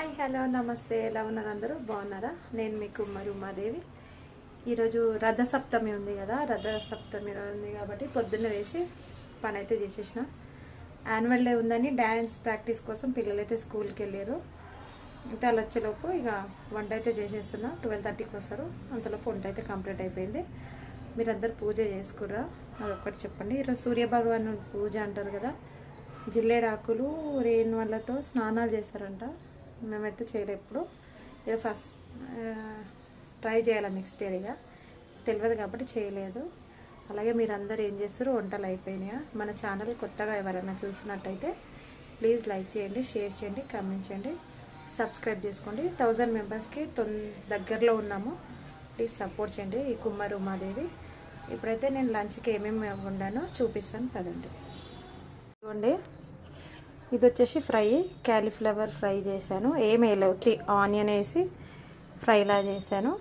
Hi hello నమస్తే, ఎలా ఉన్నారు అందరూ? బాగున్నారా? నేను మీ కుమ్మరి ఉమాదేవి. ఈరోజు రథసప్తమి ఉంది కదా, రథసప్తమి ఉంది కాబట్టి పొద్దున్న వేసి పని అయితే చేసేసిన. యాన్యువల్ డే ఉందని డ్యాన్స్ ప్రాక్టీస్ కోసం పిల్లలైతే స్కూల్కి వెళ్ళారు. అయితే వాళ్ళు వచ్చేలోపు ఇక వంట అయితే చేసేస్తున్నా. 12:30కి వస్తారు. అంతలోపు వంట అయితే కంప్లీట్ అయిపోయింది. మీరందరూ పూజ చేసుకుర్రా? అదొక్కటి చెప్పండి. ఈరోజు సూర్యభగవాను పూజ అంటారు కదా, జిల్లేడాకులు రేణు వాళ్ళతో స్నానాలు చేస్తారంట. మేమైతే చేయలేదు ఎప్పుడు. ఇక ఫస్ట్ ట్రై చేయాలి నెక్స్ట్ ఇయర్. ఇక తెలియదు కాబట్టి చేయలేదు. అలాగే మీరందరూ ఏం చేస్తారు? వంటలు అయిపోయినాయా? మన ఛానల్ కొత్తగా ఎవరైనా చూసినట్టయితే ప్లీజ్ లైక్ చేయండి, షేర్ చేయండి, కామెంట్ చేయండి, సబ్స్క్రైబ్ చేసుకోండి. 1000 మెంబర్స్కి దగ్గరలో ఉన్నాము. ప్లీజ్ సపోర్ట్ చేయండి ఈ కుమ్మరి ఉమాదేవి. ఇప్పుడైతే నేను లంచ్కి ఏమేమి వండానో చూపిస్తాను కదండి. ఇదిగోండి, ఇది వచ్చేసి ఫ్రై, క్యాలీఫ్లవర్ ఫ్రై చేశాను. ఏం వేయలేదు, ఆనియన్ వేసి ఫ్రైలా చేశాను.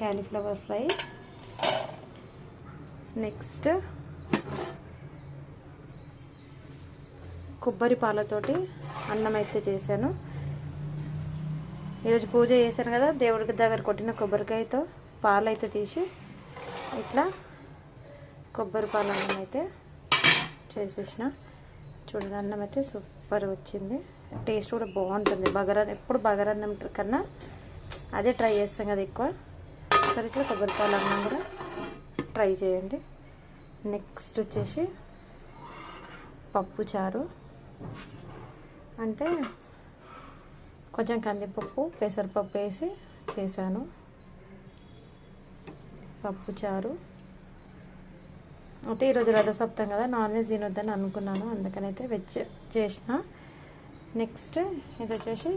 Cauliflower fry. నెక్స్ట్ కొబ్బరి పాలతోటి అన్నం అయితే చేశాను. ఈరోజు పూజ చేశాను కదా, దేవుడికి దగ్గర కొట్టిన కొబ్బరికాయతో పాలు అయితే తీసి ఇట్లా కొబ్బరి పాలు అన్నం అయితే చేసేసిన. చూడండి, అన్నం అయితే సూపర్ వచ్చింది. టేస్ట్ కూడా బాగుంటుంది. ఎప్పుడు బగారన్నం కన్నా అదే ట్రై చేస్తాం కదా ఎక్కువ. సరే, ఇట్లా కొబ్బరిపాలు అన్నం కూడా ట్రై చేయండి. నెక్స్ట్ వచ్చేసి పప్పు చారు, అంటే కొంచెం కందిపప్పు పెసరపప్పు వేసి చేశాను పప్పు చారు. అయితే ఈరోజు రథసప్తం కదా, నాన్ వెజ్ తినొద్దని అనుకున్నాను, అందుకనైతే వెజ్ చేసిన. నెక్స్ట్ ఇది వచ్చేసి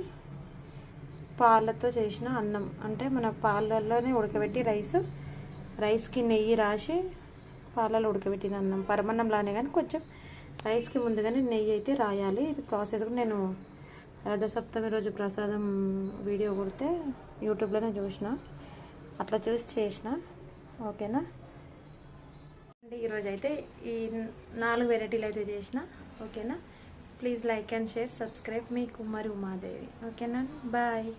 పాలతో చేసిన అన్నం, అంటే మన పాలల్లోనే ఉడకబెట్టి రైస్కి నెయ్యి రాసి పాలలో ఉడకబెట్టిన అన్నం. పరమన్నంలానే కానీ కొంచెం రైస్కి ముందుగానే నెయ్యి అయితే రాయాలి. ఇది ప్రాసెస్ కూడా నేను రథసప్తమి రోజు ప్రసాదం వీడియో కొడితే యూట్యూబ్లోనే చూసిన, అట్లా చూసి చేసిన. ఓకేనా? ఈరోజు అయితే ఈ 4 వెరైటీలు అయితే చేసిన. ఓకేనా? Please like and share, subscribe. మీ కుమ్మరి ఉమాదేవి. ఓకేనా? బాయ్.